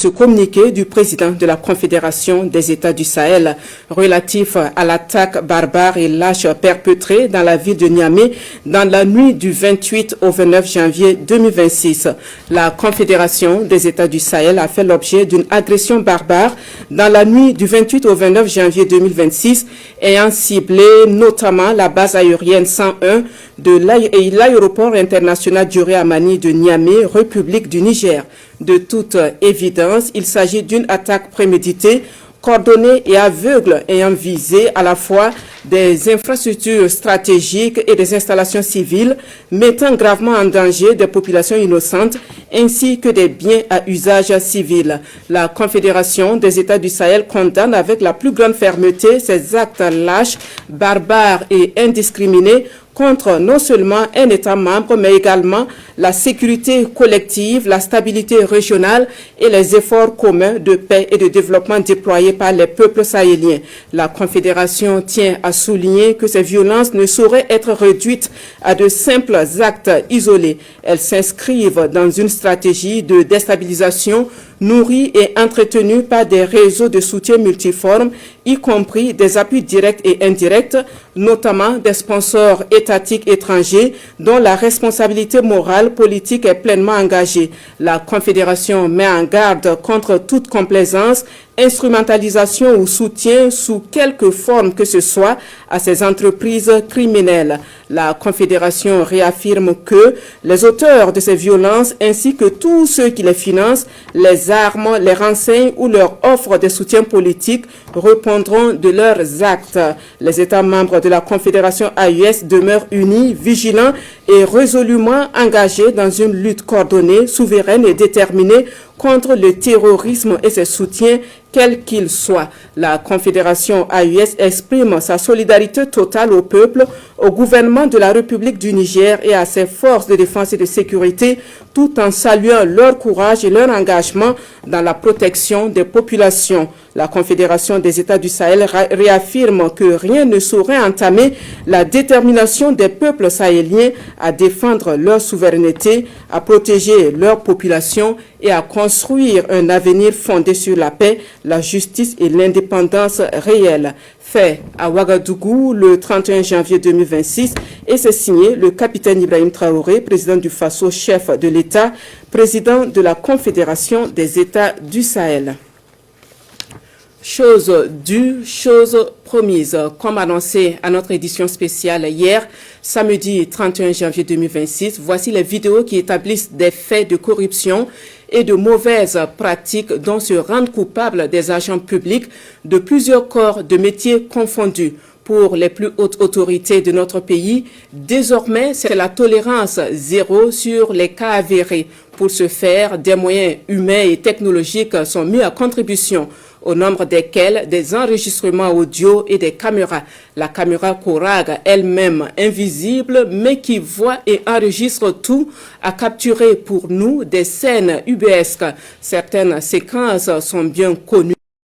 Ce communiqué du président de la Confédération des États du Sahel relatif à l'attaque barbare et lâche perpétrée dans la ville de Niamey dans la nuit du 28 au 29 janvier 2026. La Confédération des États du Sahel a fait l'objet d'une agression barbare dans la nuit du 28 au 29 janvier 2026 ayant ciblé notamment la base aérienne 101 de l'aéroport international Dioré Hamani de Niamey, République du Niger. De toute évidence, il s'agit d'une attaque préméditée, coordonnée et aveugle ayant visé à la fois des infrastructures stratégiques et des installations civiles, mettant gravement en danger des populations innocentes ainsi que des biens à usage civil. La Confédération des États du Sahel condamne avec la plus grande fermeté ces actes lâches, barbares et indiscriminés contre non seulement un État membre, mais également la sécurité collective, la stabilité régionale et les efforts communs de paix et de développement déployés par les peuples sahéliens. La Confédération tient à souligner que ces violences ne sauraient être réduites à de simples actes isolés. Elles s'inscrivent dans une stratégie de déstabilisation nourrie et entretenue par des réseaux de soutien multiformes, y compris des appuis directs et indirects, notamment des sponsors étatiques étrangers dont la responsabilité morale politique est pleinement engagée. La Confédération met en garde contre toute complaisance, instrumentalisation ou soutien sous quelque forme que ce soit à ces entreprises criminelles. La Confédération réaffirme que les auteurs de ces violences ainsi que tous ceux qui les financent, les arment, les renseignent ou leur offrent des soutiens politiques répondront de leurs actes. Les États membres de la Confédération AES demeurent unis, vigilants et résolument engagés dans une lutte coordonnée, souveraine et déterminée contre le terrorisme et ses soutiens, quels qu'ils soient. La Confédération AES exprime sa solidarité totale au peuple, au gouvernement de la République du Niger et à ses forces de défense et de sécurité, tout en saluant leur courage et leur engagement dans la protection des populations. La Confédération des États du Sahel réaffirme que rien ne saurait entamer la détermination des peuples sahéliens à défendre leur souveraineté, à protéger leur population et à construire un avenir fondé sur la paix, la justice et l'indépendance réelle. Fait à Ouagadougou le 31 janvier 2026 et c'est signé le capitaine Ibrahim Traoré, président du FASO, chef de l'État, président de la Confédération des États du Sahel. Chose due, chose promise. Comme annoncé à notre édition spéciale hier, samedi 31 janvier 2026, voici les vidéos qui établissent des faits de corruption et de mauvaises pratiques dont se rendent coupables des agents publics de plusieurs corps de métiers confondus. Pour les plus hautes autorités de notre pays, désormais, c'est la tolérance zéro sur les cas avérés. Pour ce faire, des moyens humains et technologiques sont mis à contribution, au nombre desquels des enregistrements audio et des caméras. La caméra Corag, elle-même invisible, mais qui voit et enregistre tout, a capturé pour nous des scènes ubuesques. Certaines séquences sont bien connues.